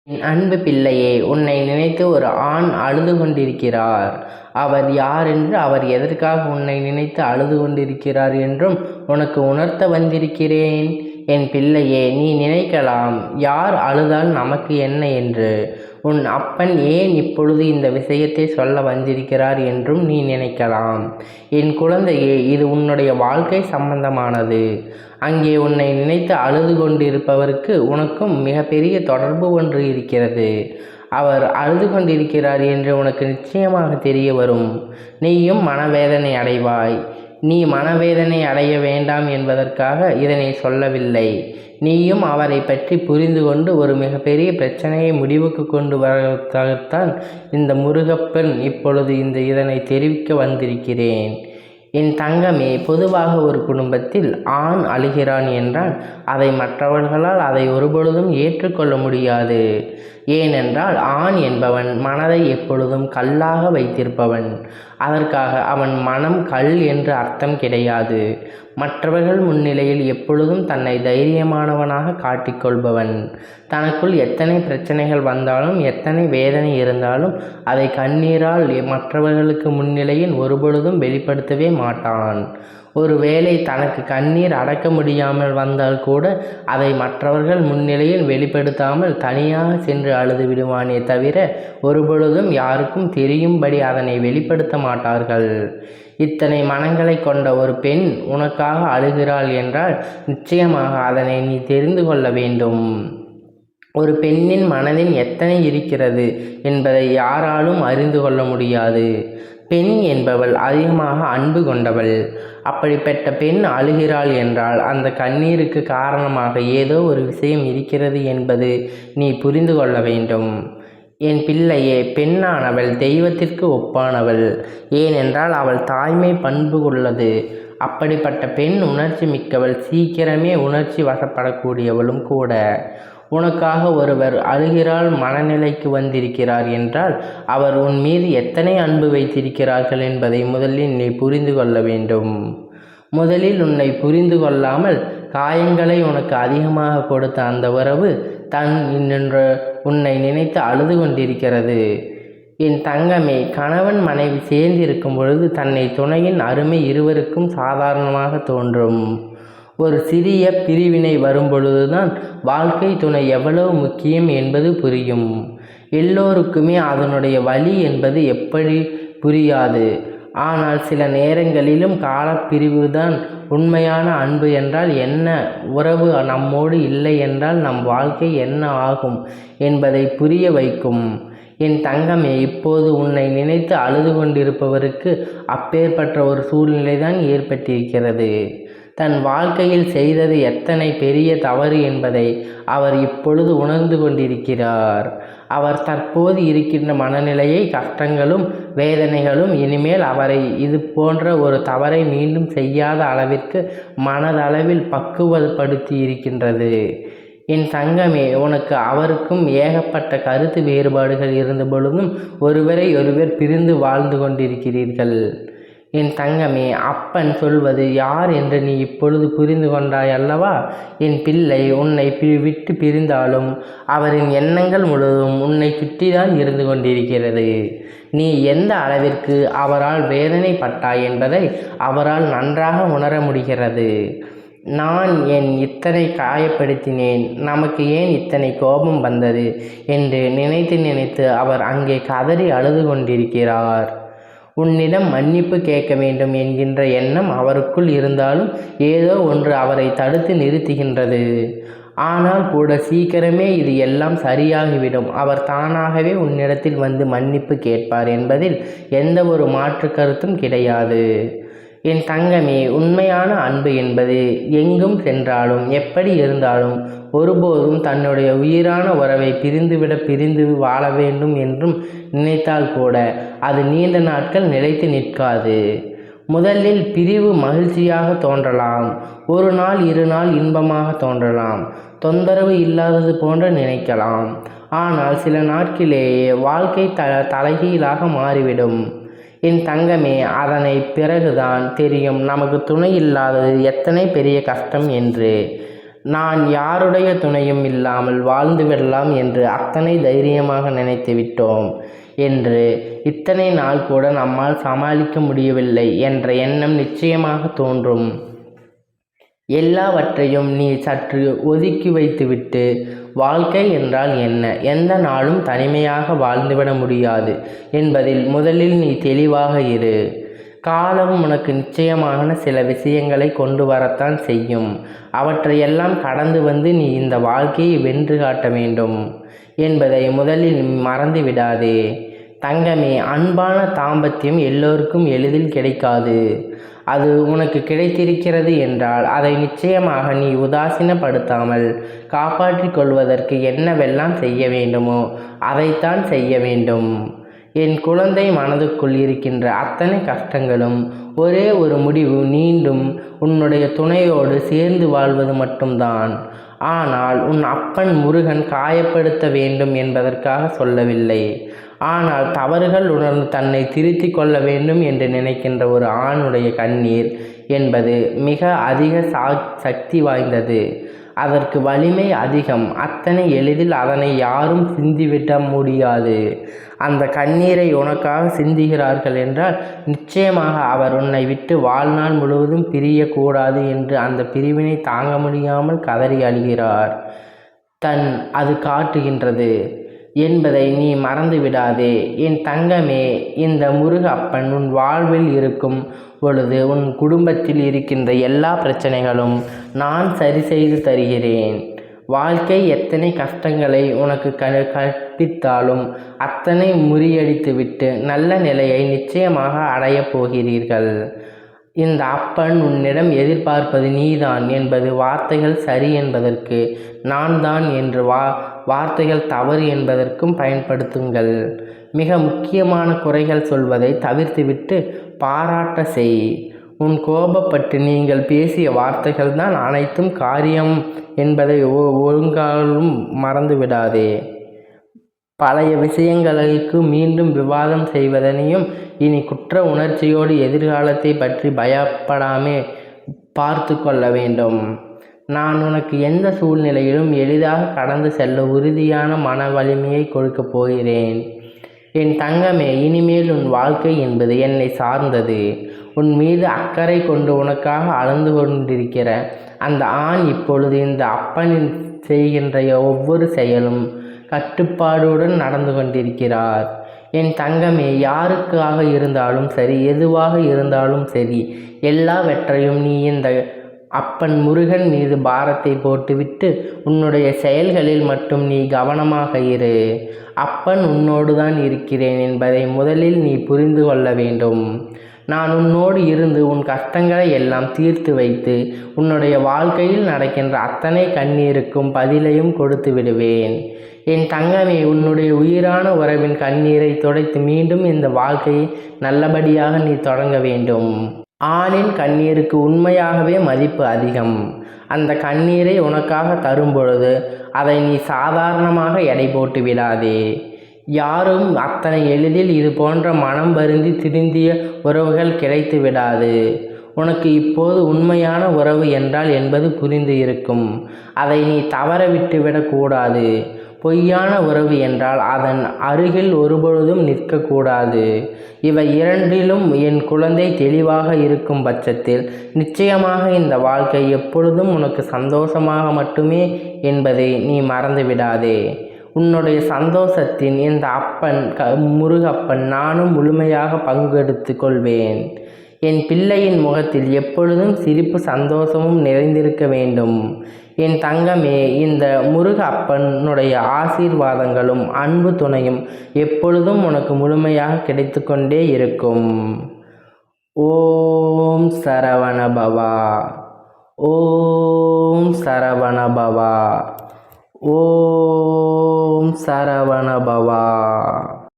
என் அன்பு பிள்ளையே, உன்னை நினைத்து ஒரு ஆண் அழுது கொண்டிருக்கிறார். அவர் யாரென்று, அவர் எதற்காக உன்னை நினைத்து அழுது கொண்டிருக்கிறார் என்றும் உனக்கு உணர்த்த வந்திருக்கிறேன். என் பிள்ளையே, நீ நினைக்கலாம், யார் அழுதால் நமக்கு என்ன என்று. உன் அப்பன் ஏன் இப்பொழுது இந்த விஷயத்தை சொல்ல வந்திருக்கிறார் என்றும் நீ நினைக்கலாம். என் குழந்தையே, இது உன்னுடைய வாழ்க்கை சம்பந்தமானது. அங்கே உன்னை நினைத்து அழுது கொண்டிருப்பவருக்கு உனக்கும் மிகப்பெரிய தொடர்பு ஒன்று இருக்கிறது. அவர் அழுது கொண்டிருக்கிறார் என்று உனக்கு நிச்சயமாக தெரிய வரும். நீயும் மனவேதனை அடைவாய். நீ மனவேதனை அடைய வேண்டாம் என்பதற்காக இதனை சொல்லவில்லை. நீயும் அவரை பற்றி புரிந்து கொண்டு ஒரு மிகப்பெரிய பிரச்சனையை முடிவுக்கு கொண்டு வருவதற்காகத்தான் இந்த முருகப்பன் இப்பொழுது இதனை தெரிவிக்க வந்திருக்கிறேன். என் தங்கமே, பொதுவாக ஒரு குடும்பத்தில் ஆண் அழுகிறான் என்றால் அதை மற்றவர்களால் அதை ஒருபொழுதும் ஏற்றுக்கொள்ள முடியாது. ஏனென்றால் ஆண் என்பவன் மனதை எப்பொழுதும் கல்லாக வைத்திருப்பவன். அதற்காக அவன் மனம் கல் என்று அர்த்தம் கிடையாது. மற்றவர்கள் முன்னிலையில் எப்பொழுதும் தன்னை தைரியமானவனாக காட்டிக்கொள்பவன். தனக்குள் எத்தனை பிரச்சனைகள் வந்தாலும், எத்தனை வேதனை இருந்தாலும் அதை கண்ணீரால் மற்றவர்களுக்கு முன்னிலையில் ஒருபொழுதும் வெளிப்படுத்தவே மாட்டான். ஒருவேளை தனக்கு கண்ணீர் அடக்க முடியாமல் வந்தால் கூட அதை மற்றவர்கள் முன்னிலையில் வெளிப்படுத்தாமல் தனியாக சென்று அழுது விடுவானே தவிர ஒருபொழுதும் யாருக்கும் தெரியும்படி அதனை வெளிப்படுத்த மாட்டார்கள். இத்தனை மனங்களை கொண்ட ஒரு பெண் உனக்காக அழுகிறாள் என்றால் நிச்சயமாக அதனை நீ தெரிந்து கொள்ள வேண்டும். ஒரு பெண்ணின் மனதில் எத்தனை இருக்கிறது என்பதை யாராலும் அறிந்து கொள்ள முடியாது. பெண் என்பவள் அதிகமாக அன்பு கொண்டவள். அப்படிப்பட்ட பெண் அழுகிறாள் என்றால் அந்த கண்ணீருக்கு காரணமாக ஏதோ ஒரு விஷயம் இருக்கிறது என்பது நீ புரிந்து கொள்ள வேண்டும். என் பிள்ளையே, பெண்ணானவள் தெய்வத்திற்கு ஒப்பானவள். ஏனென்றால் அவள் தாய்மை பண்பு உள்ளது. அப்படிப்பட்ட பெண் உணர்ச்சி மிக்கவள், சீக்கிரமே உணர்ச்சி வசப்படக்கூடியவளும் கூட. உனக்காக ஒருவர் அழுகிறாள் மனநிலைக்கு வந்திருக்கிறார் என்றால் அவர் உன் மீது எத்தனை அன்பு வைத்திருக்கிறார்கள் என்பதை முதலில் நீ புரிந்து கொள்ள வேண்டும். முதலில் உன்னை புரிந்து கொள்ளாமல் காயங்களை உனக்கு அதிகமாக கொடுத்த அந்த உறவு இன்று உன்னை நினைத்து அழுது கொண்டிருக்கிறது. என் தங்கமே, கணவன் மனைவி சேர்ந்திருக்கும் பொழுது தன்னை துணையின் அருமை இருவருக்கும் சாதாரணமாக தோன்றும். ஒரு சிறிய பிரிவினை வரும்பொழுதுதான் வாழ்க்கை துணை எவ்வளவு முக்கியம் என்பது புரியும். எல்லோருக்குமே அதனுடைய வலி என்பது எப்படி புரியாது. ஆனால் சில நேரங்களிலும் காலப்பிரிவுதான் உண்மையான அன்பு என்றால் என்ன, உறவு நம்மோடு இல்லை என்றால் நம் வாழ்க்கை என்ன ஆகும் என்பதை புரிய வைக்கும். என் தங்கமே, இப்போது உன்னை நினைத்து அழுது கொண்டிருப்பவருக்கு அப்பேற்பட்ட ஒரு சூழ்நிலைதான் ஏற்பட்டிருக்கிறது. தன் வாழ்க்கையில் செய்தது எத்தனை பெரிய தவறு என்பதை அவர் இப்பொழுது உணர்ந்து கொண்டிருக்கிறார். அவர் தற்போது இருக்கின்ற மனநிலையை, கஷ்டங்களும் வேதனைகளும் இனிமேல் அவரை இது போன்ற ஒரு தவறை மீண்டும் செய்யாத அளவிற்கு மனதளவில் பக்குவப்படுத்தி இருக்கின்றது. என் தங்கமே, உனக்கு அவருக்கும் ஏகப்பட்ட கருத்து வேறுபாடுகள் இருந்த பொழுதும் ஒருவரை ஒருவர் பிரிந்து வாழ்ந்து கொண்டிருக்கிறீர்கள். என் தங்கமே, அப்பன் சொல்வது யார் என்று நீ இப்பொழுது புரிந்து கொண்டாய் அல்லவா? என் பிள்ளை, உன்னை விட்டு பிரிந்தாலும் அவரின் எண்ணங்கள் முழுவதும் உன்னை சுற்றிதான் இருந்து கொண்டிருக்கிறது. நீ எந்த அளவிற்கு அவரால் வேதனைப்பட்டாய் என்பதை அவரால் நன்றாக உணர முடிகிறது. நான் ஏன் இத்தனை காயப்படுத்தினேன், நமக்கு ஏன் இத்தனை கோபம் வந்தது என்று நினைத்து நினைத்து அவர் அங்கே கதறி அழுது கொண்டிருக்கிறார். உன்னிடம் மன்னிப்பு கேட்க வேண்டும் என்கின்ற எண்ணம் அவருக்குள் இருந்தாலும் ஏதோ ஒன்று அவரை தடுத்து நிறுத்துகின்றது. ஆனால் கூட சீக்கிரமே இது எல்லாம் சரியாகிவிடும். அவர் தானாகவே உன்னிடத்தில் வந்து மன்னிப்பு கேட்பார் என்பதில் எந்த ஒரு மாற்று கருத்தும் கிடையாது. என் தங்கமே, உண்மையான அன்பு என்பது எங்கும் சென்றாலும் எப்படி இருந்தாலும் ஒருபோதும் தன்னுடைய உயிரான உறவை பிரிந்து வாழ வேண்டும் என்றும் நினைத்தால் கூட அது நீண்ட நாட்கள் நிலைத்து நிற்காது. முதலில் பிரிவு மகிழ்ச்சியாக தோன்றலாம், ஒரு நாள் 2 நாள் இன்பமாக தோன்றலாம், தொந்தரவு இல்லாதது போன்று நினைக்கலாம். ஆனால் சில நாட்களிலேயே வாழ்க்கை தலைகீழாக மாறிவிடும். என் தங்கமே, அதனை பிறகுதான் தெரியும் நமக்கு துணை இல்லாதது எத்தனை பெரிய கஷ்டம் என்று. நான் யாருடைய துணையும் இல்லாமல் வாழ்ந்து விடலாம் என்று அத்தனை தைரியமாக நினைத்து விட்டோம் என்று இத்தனை நாள் கூட நம்மால் சமாளிக்க முடியவில்லை என்ற எண்ணம் நிச்சயமாக தோன்றும். எல்லாவற்றையும் நீ சற்று ஒதுக்கி வைத்துவிட்டு வாழ்க்கை என்றால் என்ன, எந்த நாளும் தனிமையாக வாழ்ந்துவிட முடியாது என்பதில் முதலில் நீ தெளிவாக இரு. காலம் உனக்கு நிச்சயமான சில விஷயங்களை கொண்டு வரத்தான் செய்யும். அவற்றையெல்லாம் கடந்து வந்து நீ இந்த வாழ்க்கையை வென்று காட்ட வேண்டும் என்பதை முதலில் மறந்து விடாதே. தங்கமே, அன்பான தாம்பத்தியம் எல்லோருக்கும் எளிதில் கிடைக்காது. அது உனக்கு கிடைத்திருக்கிறது என்றால் அதை நிச்சயமாக நீ உதாசீனப்படுத்தாமல் காப்பாற்றிக் கொள்வதற்கு என்னவெல்லாம் செய்ய வேண்டுமோ அதைத்தான் செய்ய வேண்டும். என் குழந்தை மனதுக்குள் இருக்கின்ற அத்தனை கஷ்டங்களும் ஒரே ஒரு முடிவு, மீண்டும் உன்னுடைய துணையோடு சேர்ந்து வாழ்வது மட்டும்தான். ஆனால் உன் அப்பன் முருகன் காயப்படுத்த வேண்டும் என்பதற்காக சொல்லவில்லை. ஆனால் தவறுகள் உணர்ந்து தன்னை திருத்தி கொள்ள வேண்டும் என்று நினைக்கின்ற ஒரு ஆணுடைய கண்ணீர் என்பது மிக அதிக சக்தி வாய்ந்தது. அதற்கு வலிமை அதிகம். அத்தனை எளிதில் அதனை யாரும் சிந்திவிட முடியாது. அந்த கண்ணீரை உனக்காக சிந்துகிறார்கள் என்றால் நிச்சயமாக அவர் உன்னை விட்டு வாழ்நாள் முழுவதும் பிரியக்கூடாது என்று அந்த பிரிவினை தாங்க முடியாமல் கதறி அழுகிறார். அது காட்டுகின்றது என்பதை நீ மறந்து விடாதே. என் தங்கமே, இந்த முருக அப்பன் உன் வாழ்வில் இருக்கும் பொழுது உன் குடும்பத்தில் இருக்கின்ற எல்லா பிரச்சனைகளும் நான் சரி செய்து தருகிறேன். வாழ்க்கை எத்தனை கஷ்டங்களை உனக்கு கற்பித்தாலும் அத்தனை முறியடித்துவிட்டு நல்ல நிலையை நிச்சயமாக அடையப் போகிறீர்கள். இந்த அப்பன் உன்னிடம் எதிர்பார்ப்பது நீதான் என்பது வார்த்தைகள் சரி என்பதற்கு, நான் தான் என்று வார்த்தைகள் தவறு என்பதற்கும் பயன்படுத்துங்கள். மிக முக்கியமான குறைகள் சொல்வதை தவிர்த்துவிட்டு பாராட்ட செய். உன் கோபப்பட்டு நீங்கள் பேசிய வார்த்தைகள் தான் அனைத்தும் காரியம் என்பதை ஒழுங்காலும் மறந்து விடாதே. பழைய விஷயங்களுக்கு மீண்டும் விவாதம் செய்வதனையும் இனி குற்ற உணர்ச்சியோடு எதிர்காலத்தை பற்றி பயப்படாமே பார்த்து கொள்ள வேண்டும். நான் உனக்கு எந்த சூழ்நிலையிலும் எளிதாக கடந்து செல்ல உறுதியான மன வலிமையை கொடுக்கப் போகிறேன். என் தங்கமே, இனிமேல் உன் வாழ்க்கை என்பது என்னை சார்ந்தது. உன் மீது அக்கறை கொண்டு உனக்காக அழுந்து கொண்டிருக்கிற அந்த ஆண் இப்பொழுது இந்த அப்பனின் செய்கின்ற ஒவ்வொரு செயலும் கட்டுப்பாடுடன் நடந்து கொண்டிருக்கிறார். என் தங்கமே, யாருக்காக இருந்தாலும் சரி, எதுவாக இருந்தாலும் சரி, எல்லாவற்றையும் நீ இந்த அப்பன் முருகன் மீது பாரத்தை போட்டுவிட்டு உன்னுடைய செயல்களில் மட்டும் நீ கவனமாக இரு. அப்பன் உன்னோடு தான் இருக்கிறேன் என்பதை முதலில் நீ புரிந்து கொள்ள வேண்டும். நான் உன்னோடு இருந்து உன் கஷ்டங்களை எல்லாம் தீர்த்து வைத்து உன்னுடைய வாழ்க்கையில் நடக்கின்ற அத்தனை கண்ணீருக்கும் பதிலையும் கொடுத்து விடுவேன். என் தங்கமே, உன்னுடைய உயிரான உறவின் கண்ணீரை துடைத்து மீண்டும் இந்த வாழ்க்கையை நல்லபடியாக நீ தொடங்க வேண்டும். ஆணின் கண்ணீருக்கு உண்மையாகவே மதிப்பு அதிகம். அந்த கண்ணீரை உனக்காக தரும் பொழுது அதை நீ சாதாரணமாக எடை போட்டு விடாதே. யாரும் அத்தனை எளிதில் இது போன்ற மனம் வருந்தி திருந்திய உறவுகள் கிடைத்து விடாது. உனக்கு இப்போது உண்மையான உறவு என்றால் என்பது புரிந்து இருக்கும். அதை நீ தவற விட்டுவிடக்கூடாது. பொய்யான உறவு என்றால் அதன் அருகில் ஒருபொழுதும் நிற்கக்கூடாது. இவை இரண்டிலும் என் குழந்தை தெளிவாக இருக்கும் பட்சத்தில் நிச்சயமாக இந்த வாழ்க்கை எப்பொழுதும் உனக்கு சந்தோஷமாக மட்டுமே என்பதை நீ மறந்து விடாதே. உன்னுடைய சந்தோஷத்தின் இந்த அப்பன் முருகப்பன் நானும் முழுமையாக பங்கெடுத்து கொள்வேன். என் பிள்ளையின் முகத்தில் எப்பொழுதும் சிரிப்பு சந்தோஷமும் நிறைந்திருக்க வேண்டும். என் தங்கமே, இந்த முருக அப்பனுடைய ஆசீர்வாதங்களும் அன்பு துணையும் எப்பொழுதும் உனக்கு முழுமையாக கிடைத்து கொண்டே இருக்கும். ஓம் சரவண பவா. ஓம் சரவண பவா. ஓம் சரவண பவா.